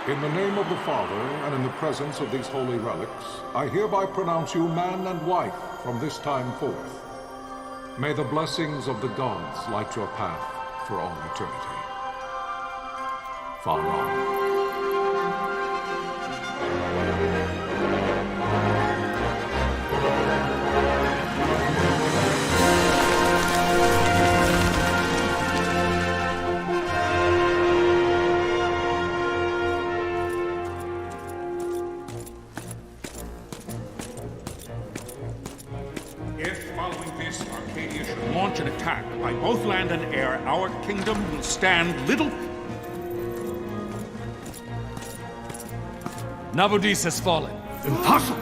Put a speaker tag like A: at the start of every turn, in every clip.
A: In the name of the Father, and in the presence of these holy relics, I hereby pronounce you man and wife from this time forth. May the blessings of the gods light your path for all eternity. Far on.
B: Launch an attack by both land and air, our kingdom will stand little...
C: Nabudis has fallen.
B: Impossible!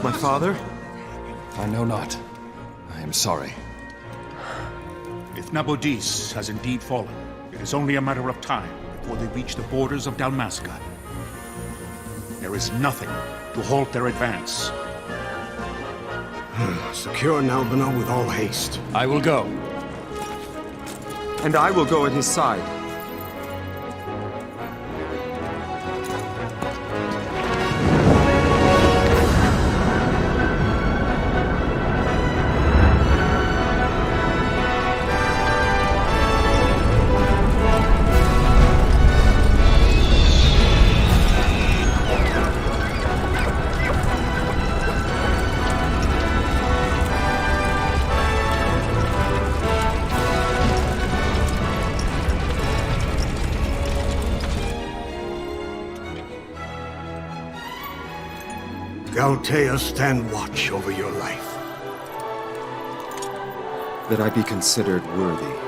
C: My father? I know not. I am sorry.
B: If Nabudis has indeed fallen, it is only a matter of time before they reach the borders of Dalmasca. There is nothing to halt their advance.
D: Secure Nalbina with all haste.
C: I will go.
E: And I will go at his side.
D: Galtea, stand watch over your life.
E: That I be considered worthy.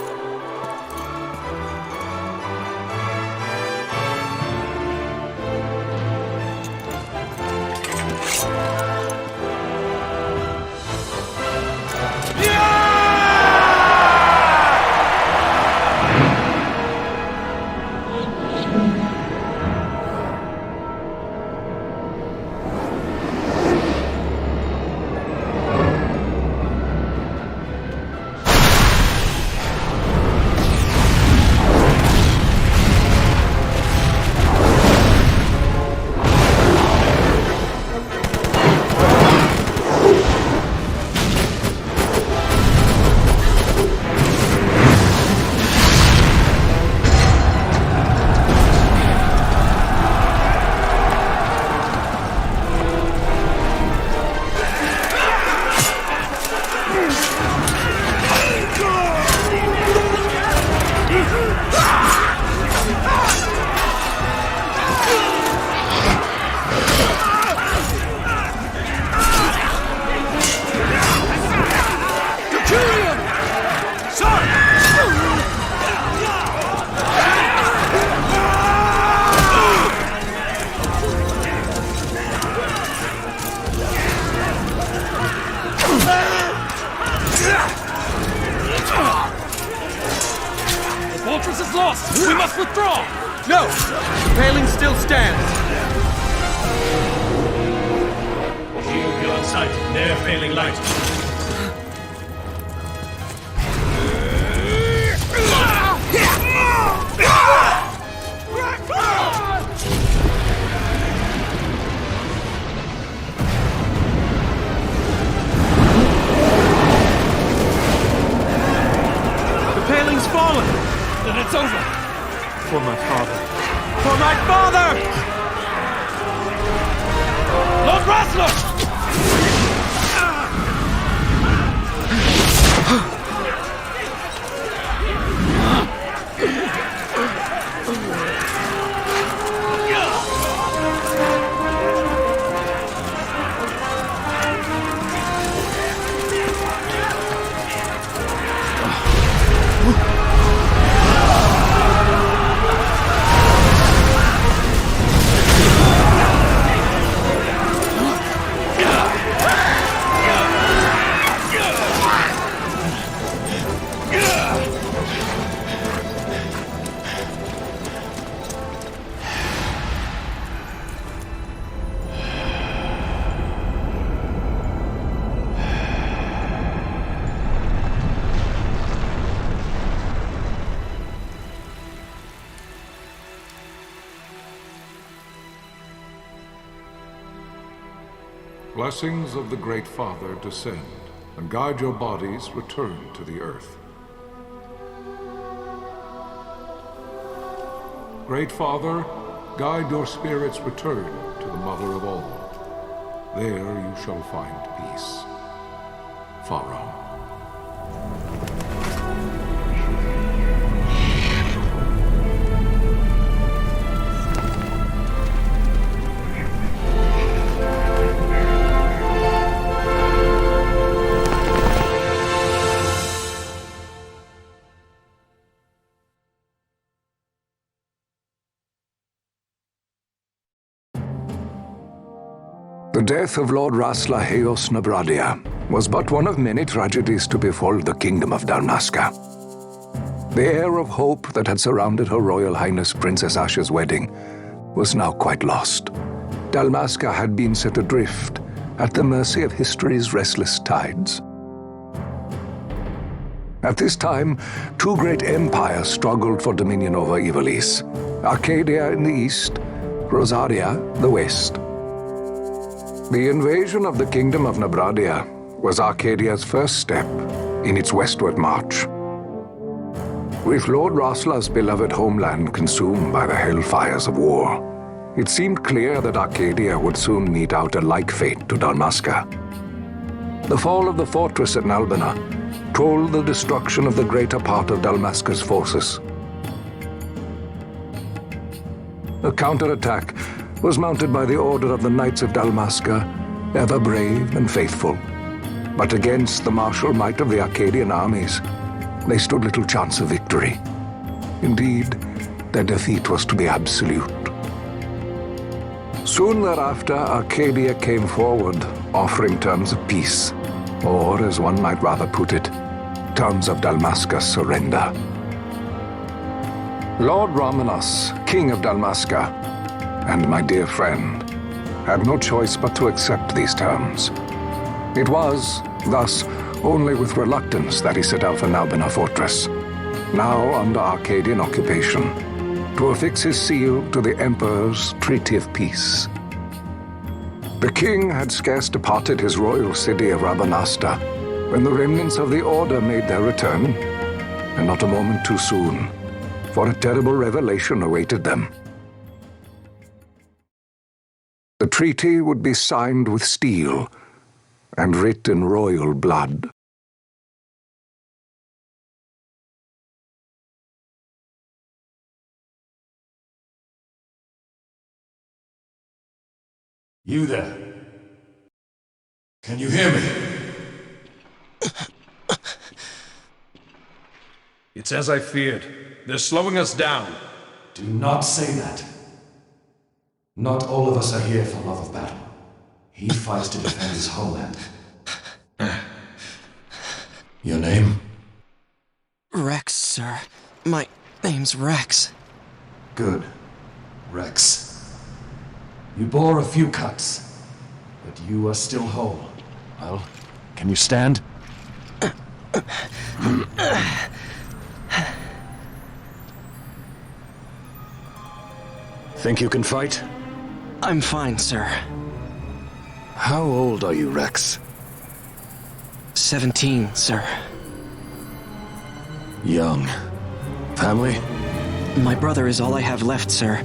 C: We must withdraw!
E: No! The paling still stands!
C: Shield beyond sight, ne'er failing light.
E: The paling's fallen!
C: Then it's over!
E: For my father. For my father!
C: Lord Rasler!
A: blessings of the Great Father descend, and guide your bodies return to the earth. Great Father, guide your spirits return to the Mother of all. There you shall find peace. Pharaoh.
F: The death of Lord Rasla Heos Nabradia was but one of many tragedies to befall the Kingdom of Dalmasca. The air of hope that had surrounded Her Royal Highness Princess Asha's wedding was now quite lost. Dalmasca had been set adrift at the mercy of history's restless tides. At this time, two great empires struggled for dominion over Ivalice: Arcadia in the east, Rosaria the west. The invasion of the Kingdom of Nabradia was Arcadia's first step in its westward march. With Lord Rasla's beloved homeland consumed by the hellfires of war, it seemed clear that Arcadia would soon mete out a like fate to Dalmasca. The fall of the fortress at Nalbina told the destruction of the greater part of Dalmasca's forces. A counterattack was mounted by the order of the Knights of Dalmasca, ever brave and faithful. But against the martial might of the Arcadian armies, they stood little chance of victory. Indeed, their defeat was to be absolute. Soon thereafter, Arcadia came forward, offering terms of peace, or, as one might rather put it, terms of Dalmasca's surrender. Lord Ramenas, King of Dalmasca, and my dear friend, had no choice but to accept these terms. It was, thus, only with reluctance that he set out for Nalbina Fortress, now under Arcadian occupation, to affix his seal to the Emperor's Treaty of Peace. The king had scarce departed his royal city of Rabanasta when the remnants of the Order made their return, and not a moment too soon, for a terrible revelation awaited them. The treaty would be signed with steel and writ in royal blood.
C: You there? Can you hear me?
G: It's as I feared. They're slowing us down.
C: Do not say that. Not all of us are here for love of battle. He fights to defend his homeland. Your name?
H: Rex, sir. My name's Rex.
C: Good. Rex. You bore a few cuts, but you are still whole. Well, can you stand? Think you can fight?
H: I'm fine, sir.
C: How old are you, Rex?
H: 17, sir.
C: Young. Family?
H: My brother is all I have left, sir.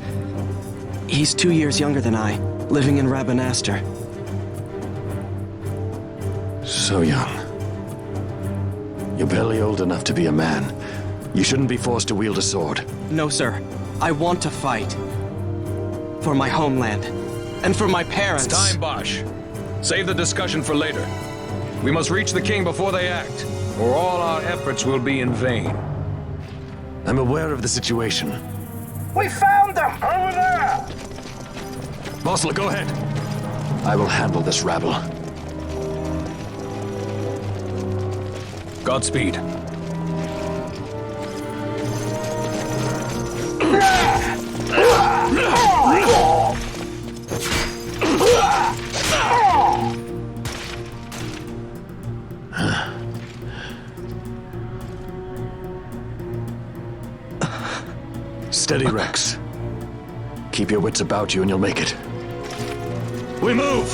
H: He's 2 years younger than I, living in Rabanaster.
C: So young. You're barely old enough to be a man. You shouldn't be forced to wield a sword.
H: No, sir. I want to fight. For my homeland. And for my parents.
G: It's time, Bosch. Save the discussion for later. We must reach the king before they act, or all our efforts will be in vain.
C: I'm aware of the situation.
I: We found them! Over there!
C: Bossel, go ahead. I will handle this rabble.
G: Godspeed.
C: Steady, Rex. Keep your wits about you and you'll make it. We move!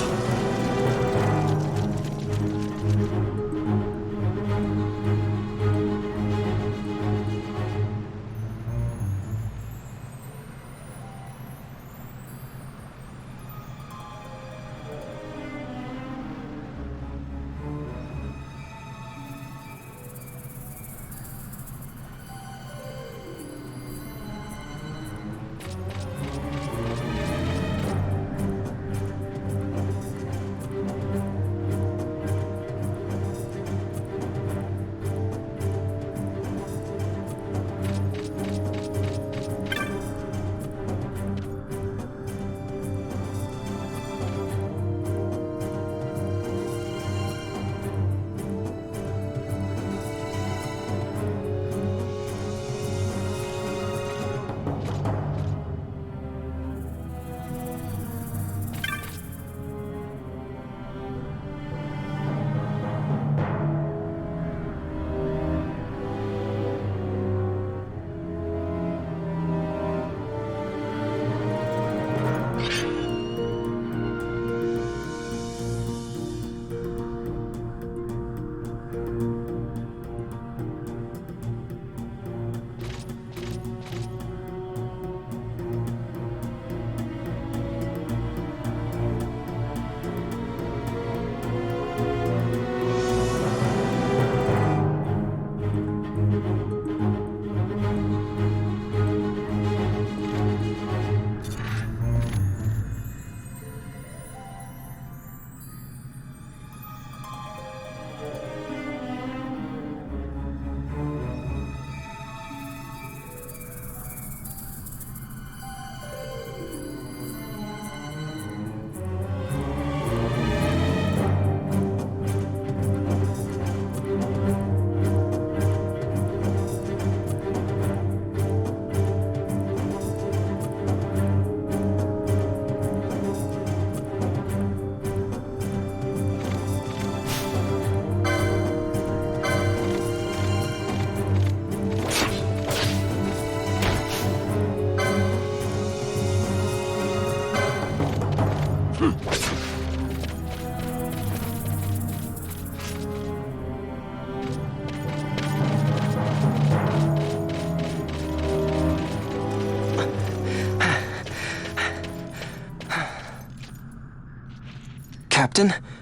H: Captain?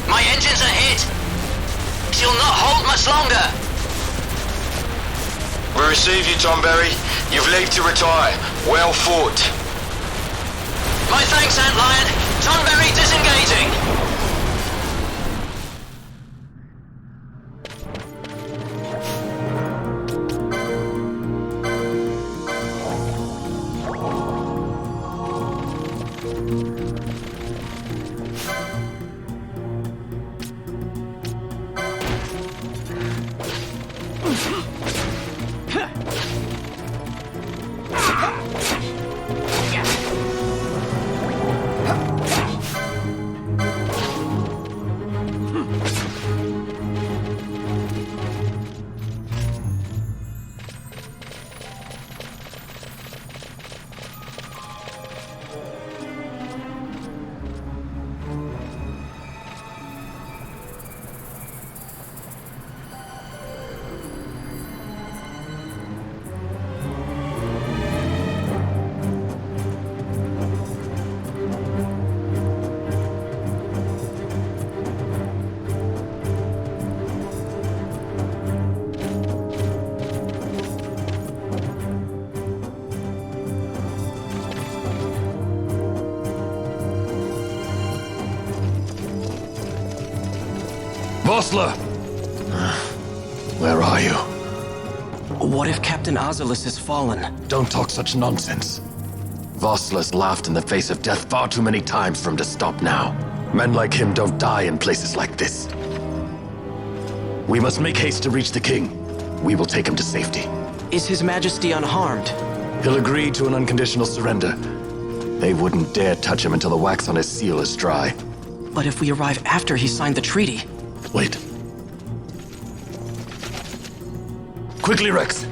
J: My engines are hit. She'll not hold much longer.
K: We receive you, Tonberry. You've leave to retire. Well fought.
J: My thanks, Antlion. Tonberry disengaging.
C: Vossler! Where are you?
H: What if Captain Azulis has fallen?
C: Don't talk such nonsense. Vossler's laughed in the face of death far too many times for him to stop now. Men like him don't die in places like this. We must make haste to reach the king. We will take him to safety.
H: Is His Majesty unharmed?
C: He'll agree to an unconditional surrender. They wouldn't dare touch him until the wax on his seal is dry.
H: But if we arrive after he signed the treaty...
C: Wait. Quickly, Rex!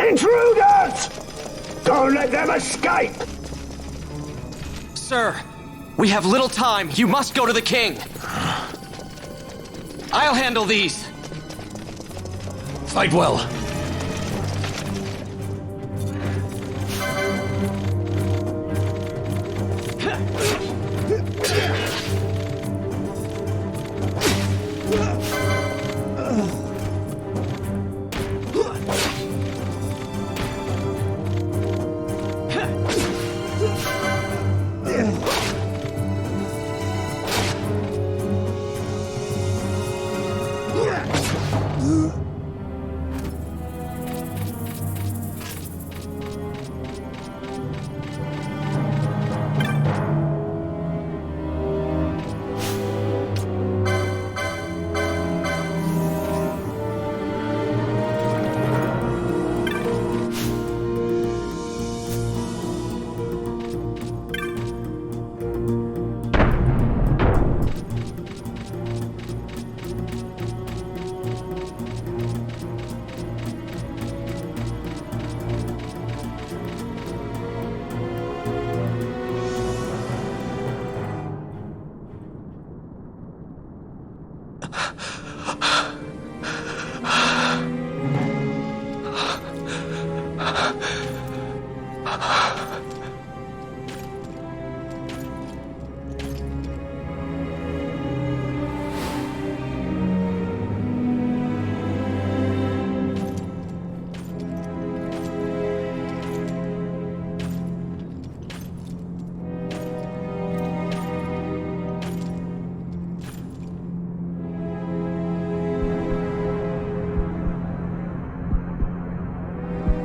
I: Intruders! Don't let them escape!
H: Sir, we have little time. You must go to the king. I'll handle these.
C: Fight well.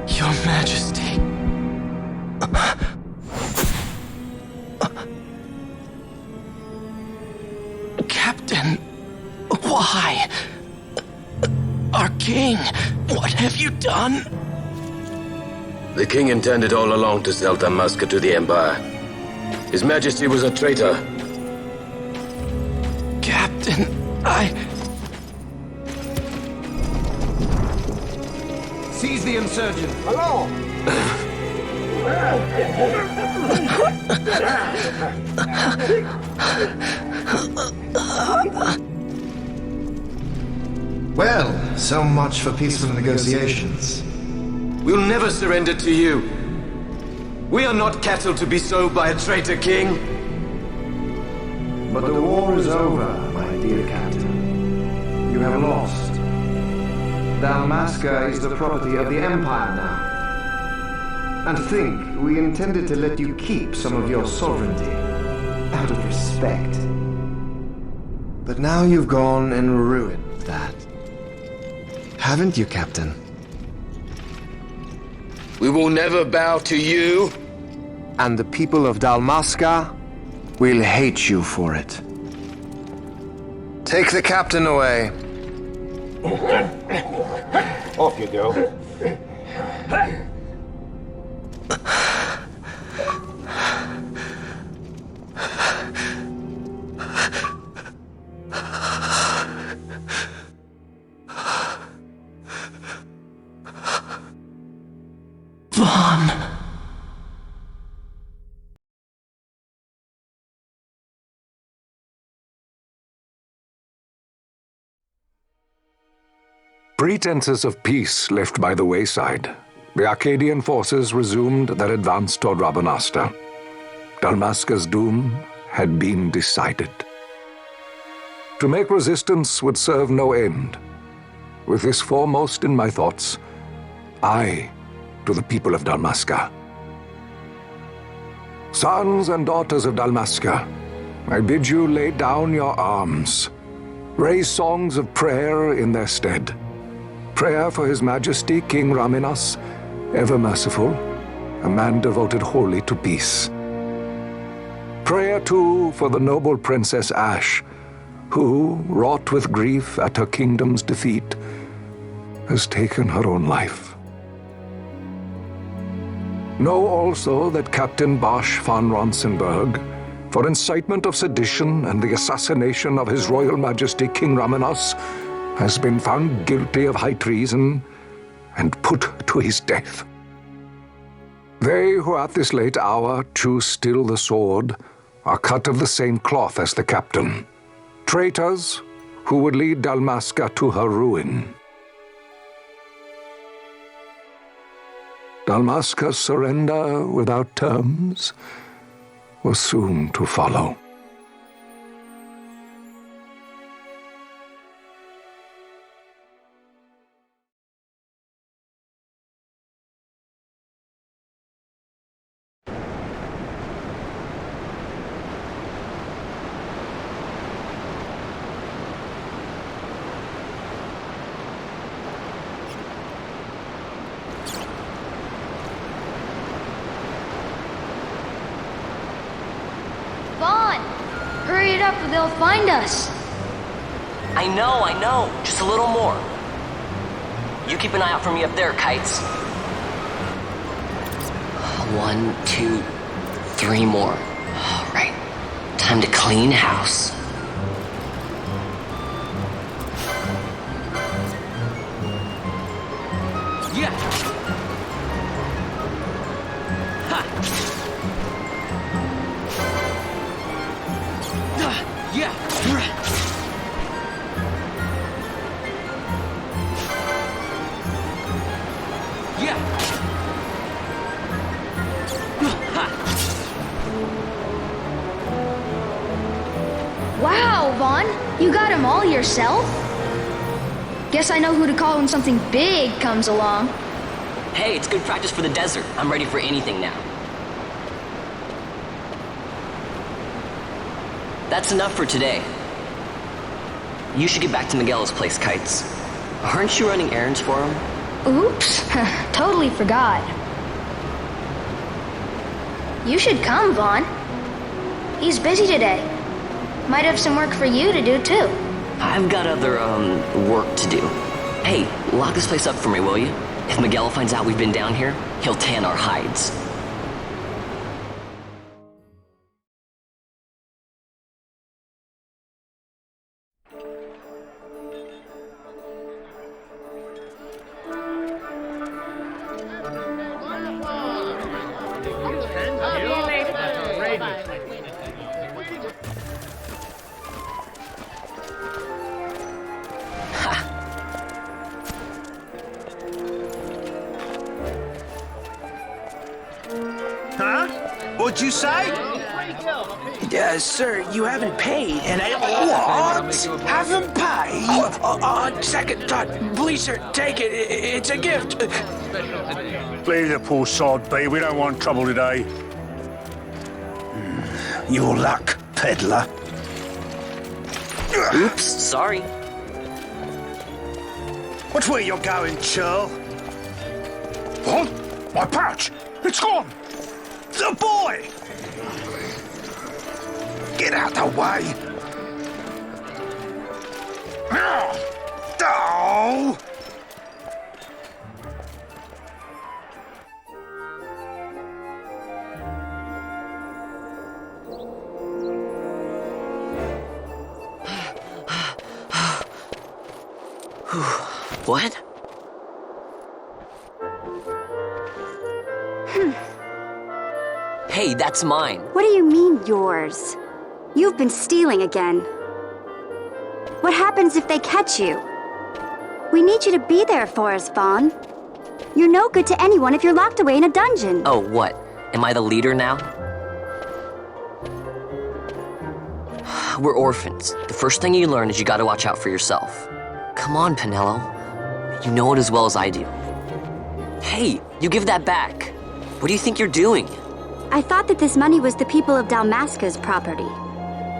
H: Your Majesty. Captain, why? Our king, what have you done?
K: The king intended all along to sell Dalmasca to the Empire. His Majesty was a traitor.
H: Captain,
E: Seize the insurgent.
I: Hello!
L: Well, so much for peaceful negotiations.
K: We'll never surrender to you. We are not cattle to be sold by a traitor king.
L: But the war is over, my dear captain. You have lost. Dalmasca is the property of the Empire now. And to think we intended to let you keep some of your sovereignty, out of respect. But now you've gone and ruined that. Haven't you, Captain?
K: We will never bow to you.
L: And the people of Dalmasca will hate you for it. Take the captain away.
I: Off you go.
F: Pretenses of peace left by the wayside, the Arcadian forces resumed their advance toward Rabanasta. Dalmasca's doom had been decided. To make resistance would serve no end. With this foremost in my thoughts, I to the people of Dalmasca. Sons and daughters of Dalmasca, I bid you lay down your arms. Raise songs of prayer in their stead. Prayer for His Majesty King Raminas, ever merciful, a man devoted wholly to peace. Prayer, too, for the noble Princess Ash, who, wrought with grief at her kingdom's defeat, has taken her own life. Know also that Captain Bosch von Ronsenberg, for incitement of sedition and the assassination of His Royal Majesty King Raminas, has been found guilty of high treason and put to his death. They who at this late hour choose still the sword are cut of the same cloth as the captain, traitors who would lead Dalmasca to her ruin. Dalmasca's surrender without terms was soon to follow.
M: Hurry it up or they'll find us.
J: I know. Just a little more. You keep an eye out for me up there, Kites. 1, 2, 3 more. All right. Time to clean house. Yeah. Ha. Yeah. Yeah.
M: Wow, Vaughn, you got them all yourself? Guess I know who to call when something big comes along.
J: Hey, it's good practice for the desert. I'm ready for anything now. That's enough for today. You should get back to Miguel's place, Kites. Aren't you running errands for him?
M: Oops, totally forgot. You should come, Vaughn. He's busy today. Might have some work for you to do, too.
J: I've got other, work to do. Hey, lock this place up for me, will you? If Miguel finds out we've been down here, he'll tan our hides.
E: Huh? What'd you say?
N: Sir, you haven't paid, and I... What? Haven't paid? On second thought, please, sir, take it. It's a gift.
B: Leave the poor sod be. We don't want trouble today.
N: Your luck, peddler.
J: Oops, sorry.
N: Watch where you're going, churl.
B: What? My pouch! It's gone!
N: The boy! Get out the way! Oh!
J: What? Hey, that's mine.
O: What do you mean, yours? You've been stealing again. What happens if they catch you? We need you to be there for us, Vaughn. You're no good to anyone if you're locked away in a dungeon.
J: Oh, what? Am I the leader now? We're orphans. The first thing you learn is you gotta watch out for yourself. Come on, Pinello. You know it as well as I do. Hey, you give that back. What do you think you're doing?
O: I thought that this money was the people of Dalmasca's property.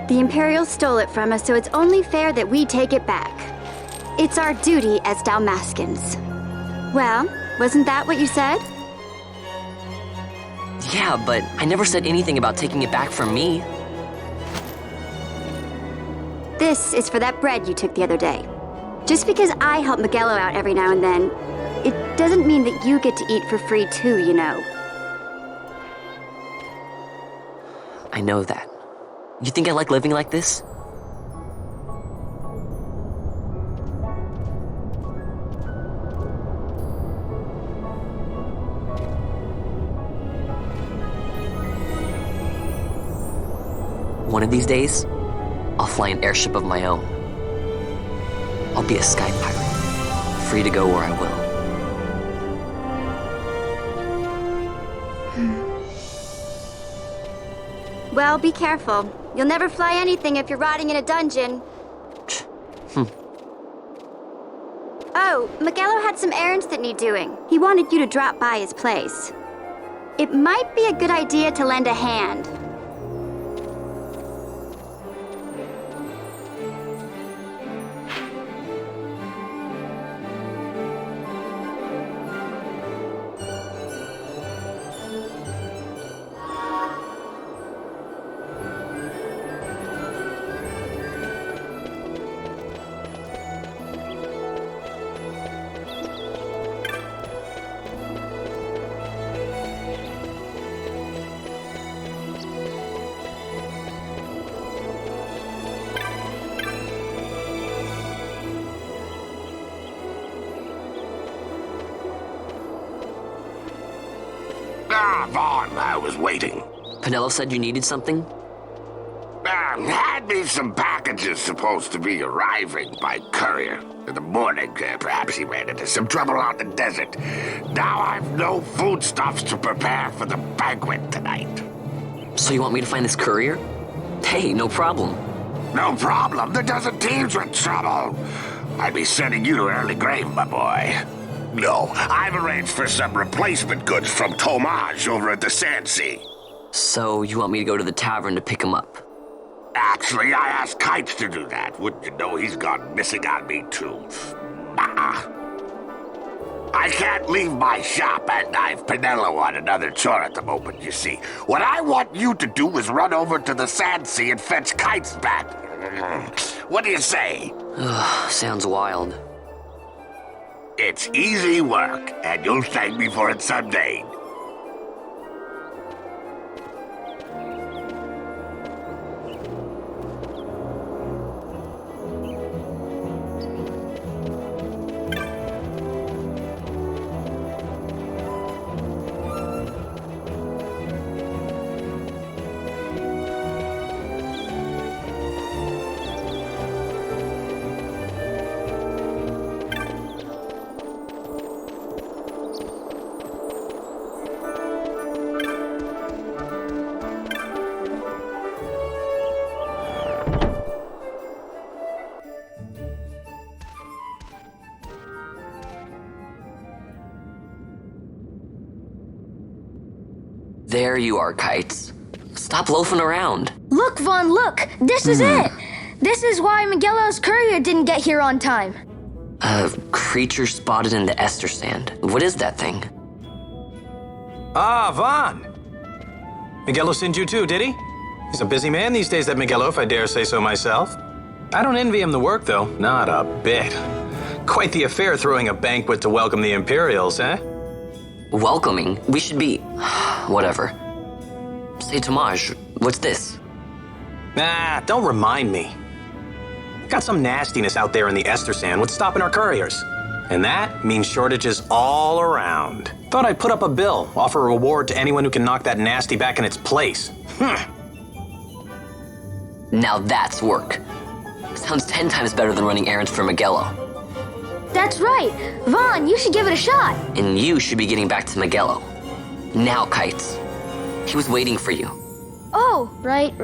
O: The Imperials stole it from us, so it's only fair that we take it back. It's our duty as Dalmascans. Well, wasn't that what you said?
J: Yeah, but I never said anything about taking it back from me.
O: This is for that bread you took the other day. Just because I help Miguelo out every now and then, it doesn't mean that you get to eat for free too, you know.
J: I know that. You think I like living like this? One of these days, I'll fly an airship of my own. I'll be a sky pirate, free to go where I will.
O: Well, be careful. You'll never fly anything if you're rotting in a dungeon. Oh, Miguelo had some errands that need doing. He wanted you to drop by his place. It might be a good idea to lend a hand.
I: Vaughn, I was waiting.
J: Penelo said you needed something?
I: Had me some packages supposed to be arriving by courier. In the morning, perhaps he ran into some trouble out in the desert. Now I've no foodstuffs to prepare for the banquet tonight.
J: So you want me to find this courier? Hey, no problem.
I: No problem. The desert teems with trouble. I'd be sending you to early grave, my boy. No, I've arranged for some replacement goods from Tomaj over at the Sandsea.
J: So you want me to go to the tavern to pick him up?
I: Actually, I asked Kites to do that. Wouldn't you know he's gone missing on me, too? I can't leave my shop, and I've Penelo on another chore at the moment, you see. What I want you to do is run over to the Sandsea and fetch Kites back. What do you say?
J: Sounds wild.
I: It's easy work, and you'll thank me for it someday.
J: There you are, Kites. Stop loafing around.
M: Look, Vaughn, look! This is it! This is why Miguelo's courier didn't get here on time.
J: A creature spotted in the Ester Sand. What is that thing?
E: Ah, Vaughn! Miguelo sent you too, did he? He's a busy man these days, that Miguelo, if I dare say so myself. I don't envy him the work, though. Not a bit. Quite the affair throwing a banquet to welcome the Imperials, eh?
J: Welcoming? We should be... whatever. Say, Tomaj, what's this?
E: Nah, don't remind me. Got some nastiness out there in the Ester Sand. What's stopping our couriers? And that means shortages all around. Thought I'd put up a bill, offer a reward to anyone who can knock that nasty back in its place.
J: Now that's work. Sounds 10 times better than running errands for Miguelo.
M: That's right! Vaughn, you should give it a shot!
J: And you should be getting back to Miguelo. Now, Kites. He was waiting for you.
M: Oh, right.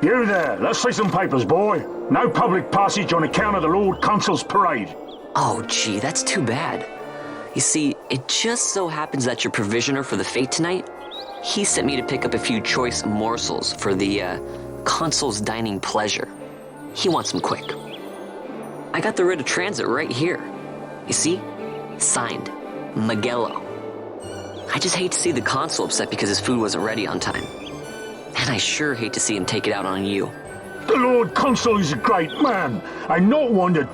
P: You there, let's see some papers, boy. No public passage on account of the Lord Consul's parade.
J: Oh, gee, that's too bad. You see, it just so happens that your provisioner for the fete tonight, he sent me to pick up a few choice morsels for the, Consul's dining pleasure. He wants them quick. I got the writ of transit right here. You see? Signed, Magello. I just hate to see the Consul upset because his food wasn't ready on time. And I sure hate to see him take it out on you.
P: The Lord Consul is a great man, and not one to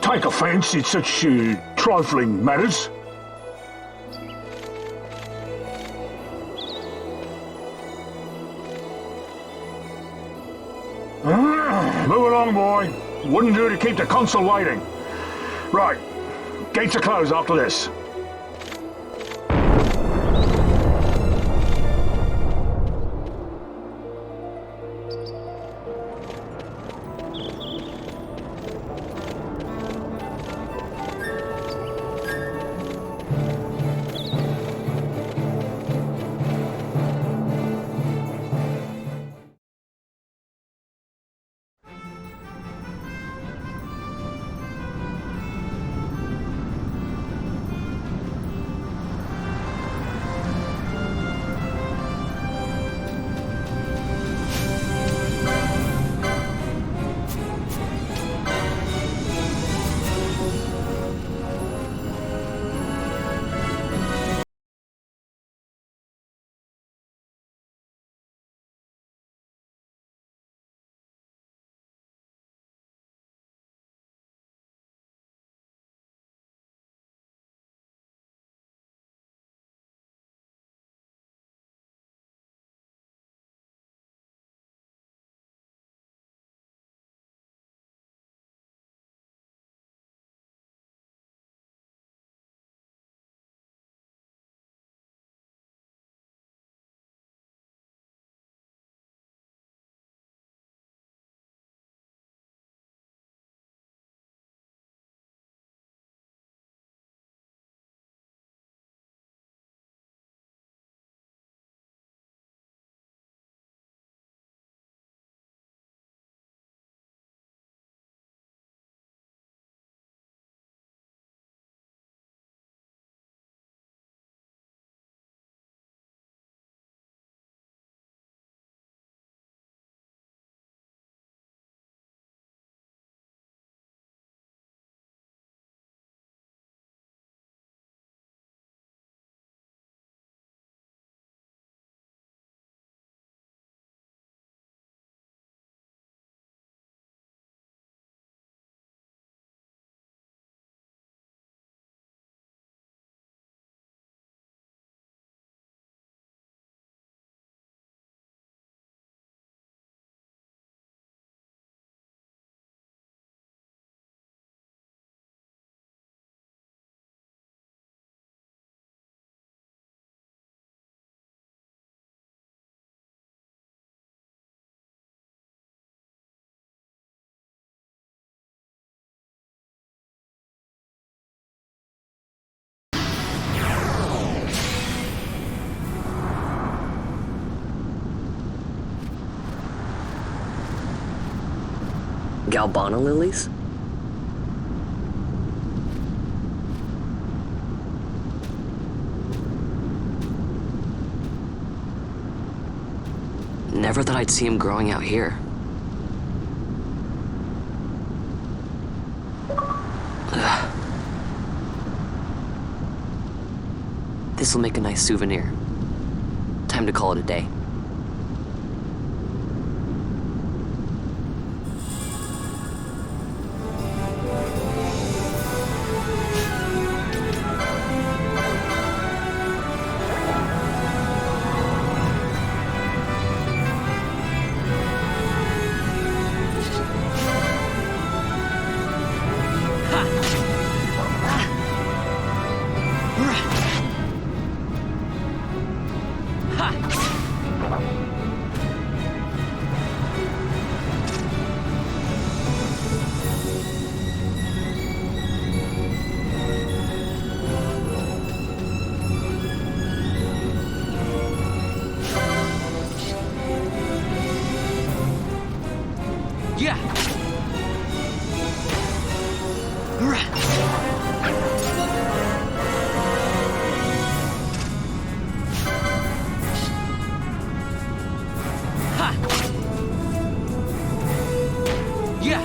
P: take offense in such trifling matters. Move along, boy. Wouldn't do to keep the Consul waiting. Right, gates are closed after this.
J: Galbana lilies? Never thought I'd see him growing out here. This'll make a nice souvenir. Time to call it a day.
N: Yeah. Ha. Yeah.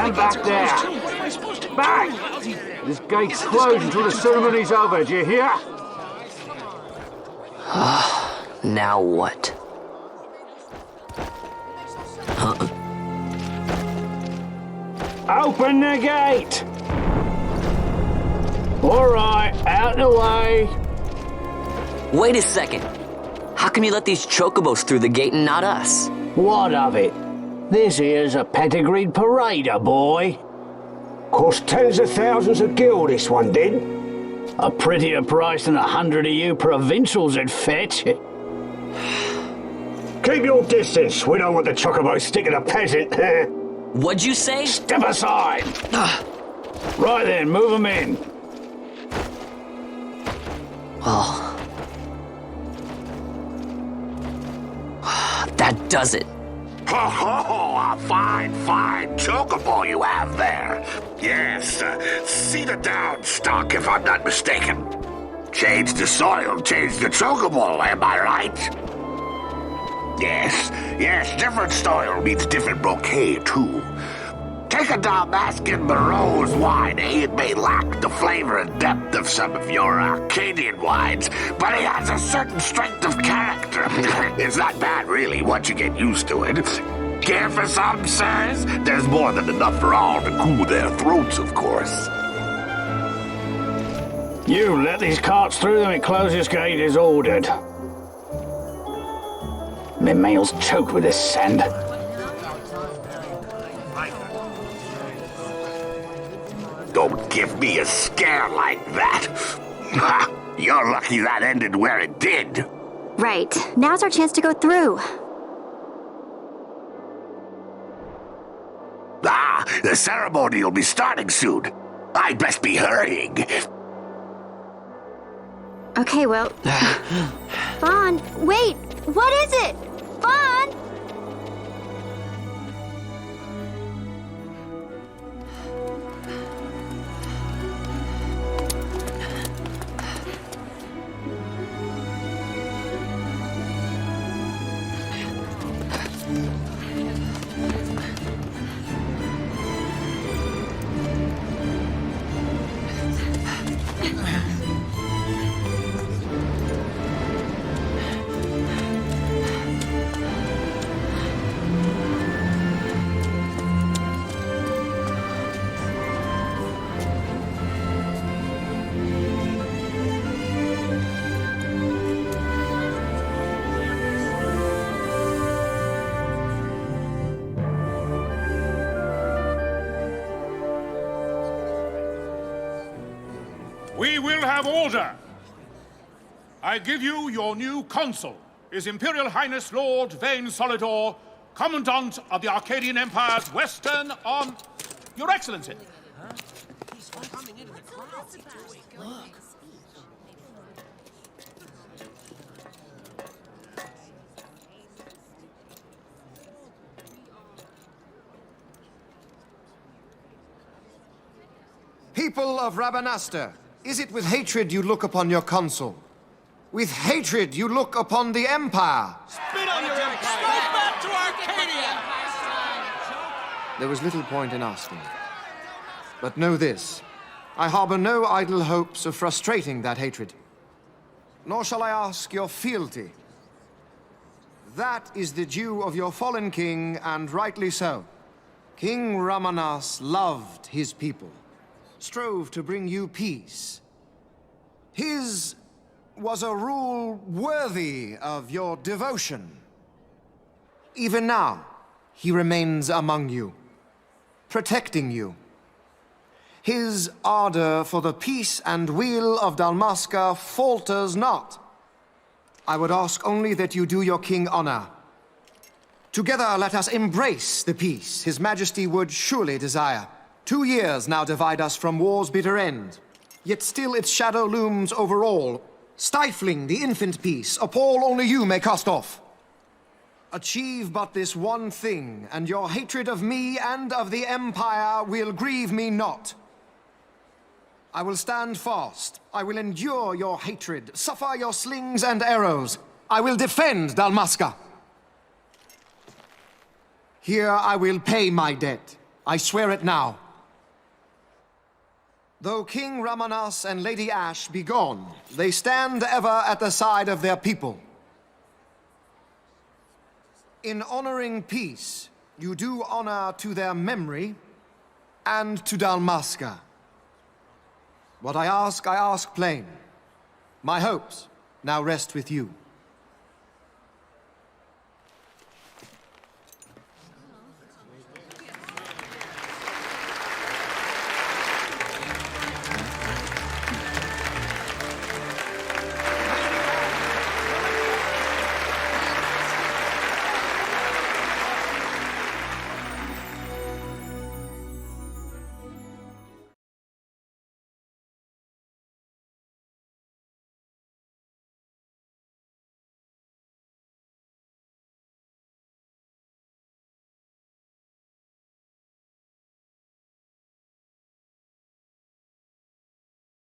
P: Stand back there! Back! This gate's closed until the ceremony's over, do you hear?
J: Now what?
P: Open the gate! Alright, out the way!
J: Wait a second. How come you let these chocobos through the gate and not us?
P: What of it? This here's a pedigreed parader, boy. Cost tens of thousands of gil, this one did. A prettier price than 100 of you provincials would fetch. Keep your distance. We don't want the chocobo sticking a peasant.
J: What'd you say?
P: Step aside. Right then, move them in.
J: Oh. That does it.
I: Ho ho! A fine chocobo you have there. Yes, cedar down stock if I'm not mistaken. Change the soil, change the chocobo, am I right? Yes, different soil means different bouquet too. Take a Dalmascan Barrow's wine, It may lack the flavor and depth of some of your Arcadian wines, but it has a certain strength of character. It's not bad, really, once you get used to it. Care for some, sirs? There's more than enough for all to cool their throats, of course.
P: You let these carts through and close this gate as ordered. My mail's choked with this sand.
I: Don't give me a scare like that. You're lucky that ended where it did.
O: Right. Now's our chance to go through.
I: The ceremony will be starting soon. I'd best be hurrying.
O: Okay, well... Vaughn, wait! What is it? Vaughn!
B: We will have order. I give you your new consul, His Imperial Highness Lord Vane Solidor, Commandant of the Arcadian Empire's Western Arm... Your Excellency.
L: People of Rabanastre, is it with hatred you look upon your consul? With hatred you look upon the Empire?
N: Spit on your empire! Go back to Arcadia!
L: There was little point in asking. But know this, I harbor no idle hopes of frustrating that hatred. Nor shall I ask your fealty. That is the due of your fallen king, and rightly so. King Ramanas loved his people, strove to bring you peace. His was a rule worthy of your devotion. Even now, he remains among you, protecting you. His ardor for the peace and weal of Dalmasca falters not. I would ask only that you do your king honor. Together let us embrace the peace His Majesty would surely desire. 2 years now divide us from war's bitter end, yet still its shadow looms over all, stifling the infant peace, a pall only you may cast off. Achieve but this one thing, and your hatred of me and of the Empire will grieve me not. I will stand fast. I will endure your hatred, suffer your slings and arrows. I will defend Dalmasca. Here I will pay my debt. I swear it now. Though King Ramanas and Lady Ash be gone, they stand ever at the side of their people. In honoring peace, you do honor to their memory and to Dalmasca. What I ask plain. My hopes now rest with you.